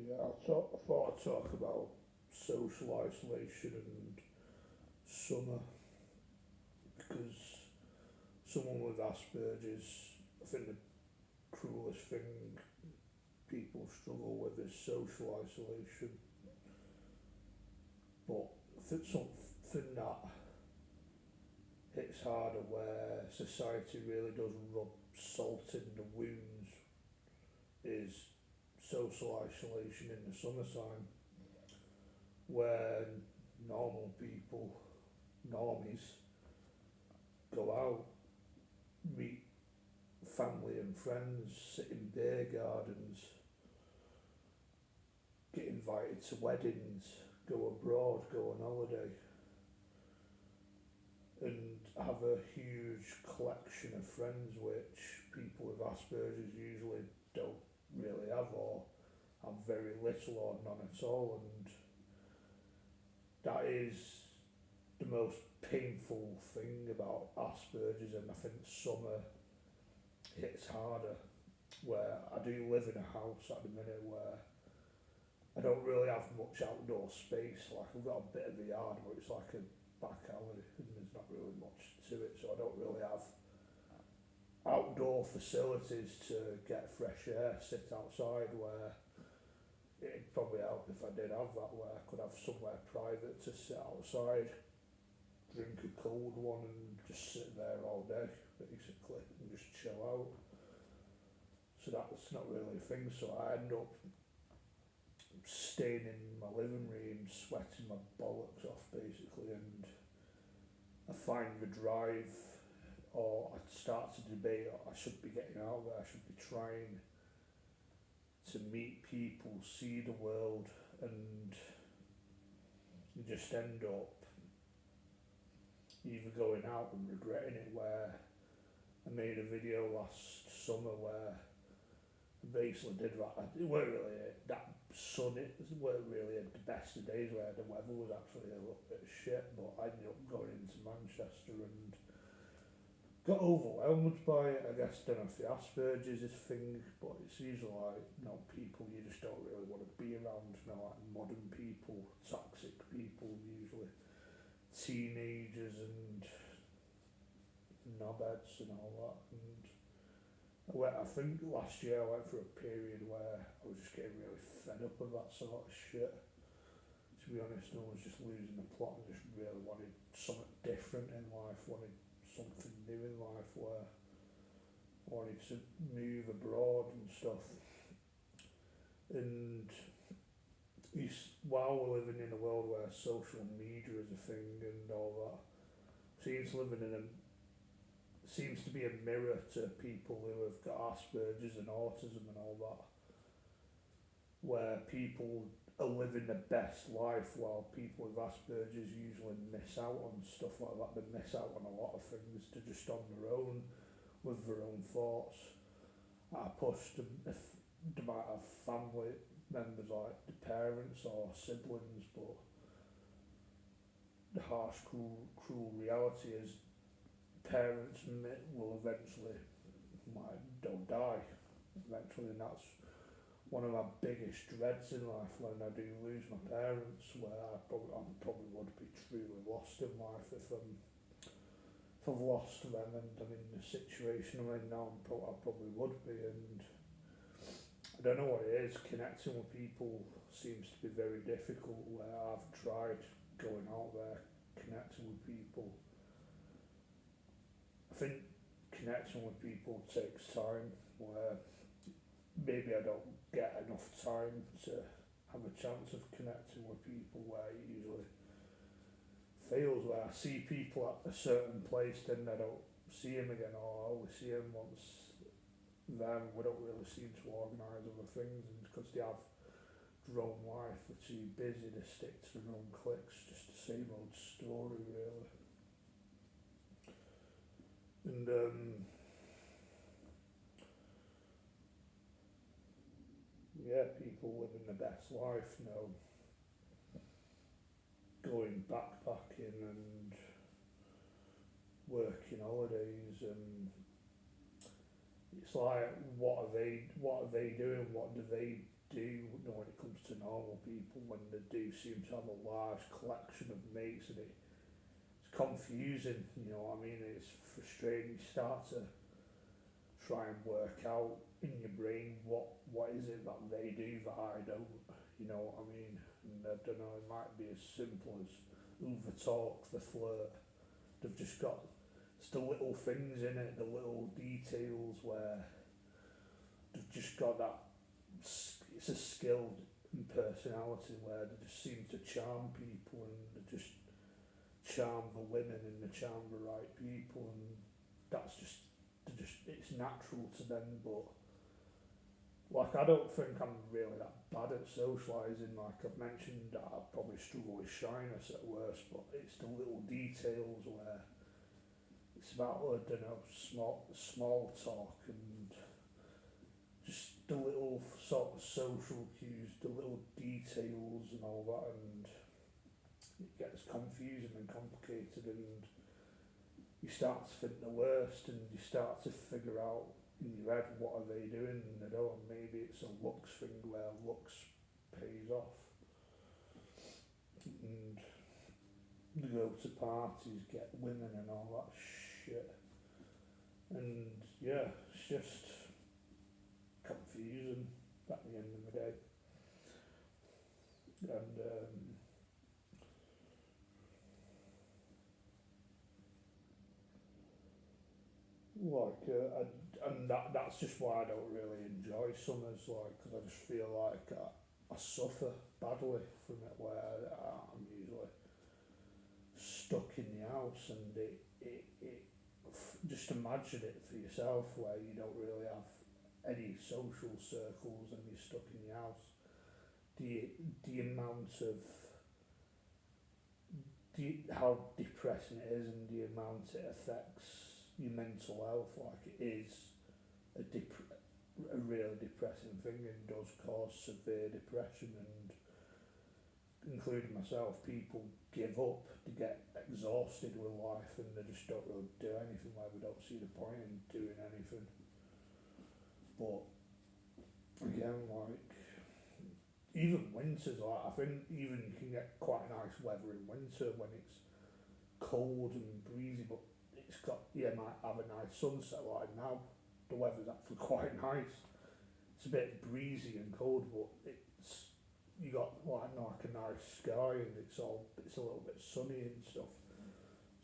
yeah, I thought I'd talk about social isolation and summer because someone with Asperger's, I think the cruelest thing people struggle with is social isolation. But I think something that hits harder where society really does rub salt in the wounds is social isolation in the summertime, where normal people, normies, go out, meet family and friends, sit in beer gardens, get invited to weddings, go abroad, go on holiday, and have a huge collection of friends which people with Asperger's usually don't really have or have very little or none at all. And that is the most painful thing about Asperger's, and I think summer hits harder. Where I do live in a house at the minute where I don't really have much outdoor space. Like I've got a bit of a yard, but it's like a back alley, and there's not really much to it. So I don't really have outdoor facilities to get fresh air, sit outside. Where it'd probably help if I did have that, where I could have somewhere private to sit outside, drink a cold one, and just sit there all day, basically, and just chill out. So that's not really a thing. So I end up staying in my living room, sweating my bollocks off, basically, and I find the drive, or I start to debate, I should be getting out there, I should be trying to meet people, see the world, and you just end up either going out and regretting it. Where I made a video last summer where I basically did that. It weren't really that sunny, it weren't really the best of days where the weather was actually a little bit shit, but I ended up going into Manchester and got overwhelmed by it. I guess don't know if the Asperger's is thing, but it's usually like people you just don't really want to be around. Like modern people, toxic people, usually teenagers and knobheads and all that. And I think last year I went through a period where I was just getting really fed up of that sort of shit. To be honest, I was just losing the plot and just really wanted something different in life, wanted something new in life, where I wanted to move abroad and stuff. And while we're living in a world where social media is a thing and all that, seems to be a mirror to people who have got Asperger's and autism and all that, where people are living the best life while people with Asperger's usually miss out on stuff like that. They miss out on a lot of things. They're just on their own with their own thoughts. I pushed them if they might have family members like the parents or siblings, but the harsh, cruel reality is parents will eventually might don't die eventually, and that's one of my biggest dreads in life when I do lose my parents. Where I probably would be truly lost in life if I've lost them, and I'm in the situation I'm in now. I probably would be, and I don't know what it is. Connecting with people seems to be very difficult. Where I've tried going out there, connecting with people. I think connecting with people takes time. Where maybe I don't get enough time to have a chance of connecting with people, where it usually fails, where I see people at a certain place, then I don't see him again, or I only see him once. Then we don't really seem to organise other things, and because they have their own life, they're too busy to stick to their own cliques, just the same old story really. And yeah, people living the best life, going backpacking and working holidays, and it's like what are they doing, what do they do, you know, when it comes to normal people, when they do seem to have a large collection of mates, and it's confusing, you know what I mean? It's frustrating. You start to try and work out in your brain what is it that they do that I don't, you know what I mean? And I don't know, it might be as simple as the talk, the flirt. They've just got, it's the little things in it, the little details where they've just got that, it's a skill and personality where they just seem to charm people, and they just charm the women and they charm the right people, and that's just, it's natural to them. But like, I don't think I'm really that bad at socialising. Like I've mentioned, that I probably struggle with shyness at worst, but it's the little details where it's about, I don't know, small talk, and just the little sort of social cues, the little details and all that, and it gets confusing and complicated, and you start to think the worst, and you start to figure out in your head what are they doing, and they don't. Maybe it's a looks thing where looks pays off, and they go to parties, get women and all that shit, and yeah, it's just confusing at the end of the day. And and that's just why I don't really enjoy summers, like, because I just feel like I suffer badly from it, where I'm usually stuck in the house, and just imagine it for yourself, where you don't really have any social circles and you're stuck in your house. The amount of how depressing it is, and the amount it affects your mental health, like it is a really depressing thing, and does cause severe depression, and including myself, people give up, they get exhausted with life, and they just don't really do anything, like we don't see the point in doing anything. But again, like, even winters, like, I think even you can get quite nice weather in winter when it's cold and breezy, but it's got, yeah, might have a nice sunset. Like now, the weather's actually quite nice. It's a bit breezy and cold, but it's, you got like a nice sky, and it's a little bit sunny and stuff.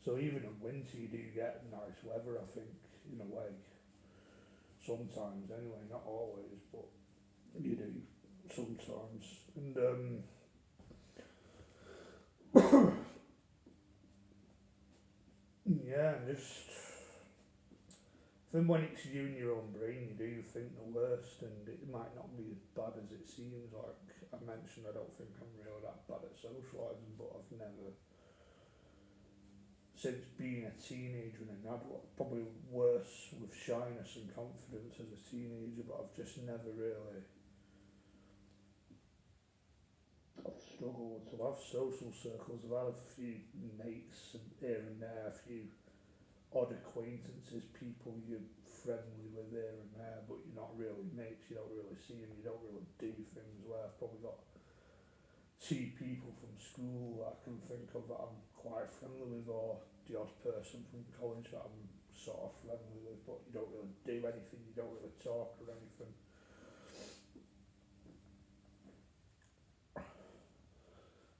So even in winter, you do get nice weather, I think, in a way. Sometimes, anyway, not always, but you do sometimes. And yeah, just then when it's you in your own brain, you do think the worst, and it might not be as bad as it seems. Like I mentioned, I don't think I'm really that bad at socialising, but I've never, since being a teenager and an adult, probably worse with shyness and confidence as a teenager, but I've just never really, I've struggled to have social circles. I've had a few mates here and there, a few odd acquaintances, people you're friendly with here and there, but you're not really mates, you don't really see them, you don't really do things. Where I've probably got two people from school that I can think of that I'm quite friendly with, or the odd person from college that I'm sort of friendly with, but you don't really do anything, you don't really talk or anything.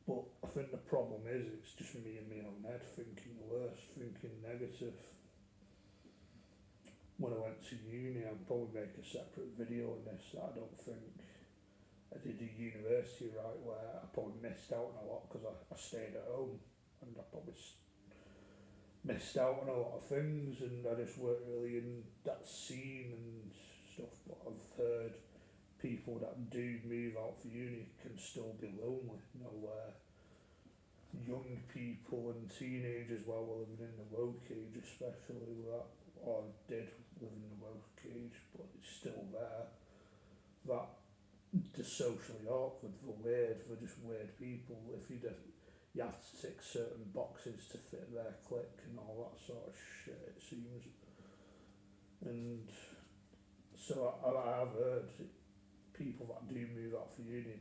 But I think the problem is it's just me in my own head thinking the worst, thinking negative. When I went to uni, I'd probably make a separate video on this. I don't think I did a university right, where I probably missed out on a lot because I stayed at home, and I probably missed out on a lot of things, and I just weren't really in that scene and stuff. But I've heard people that do move out for uni can still be lonely, you know, where young people and teenagers, while we're living in the woke age, especially that, or did live in the woke age, but it's still there, that they're socially awkward, they're weird, they're just weird people. If you just, you have to tick certain boxes to fit their clique and all that sort of shit, it seems. And so I've heard people that do you move out for uni,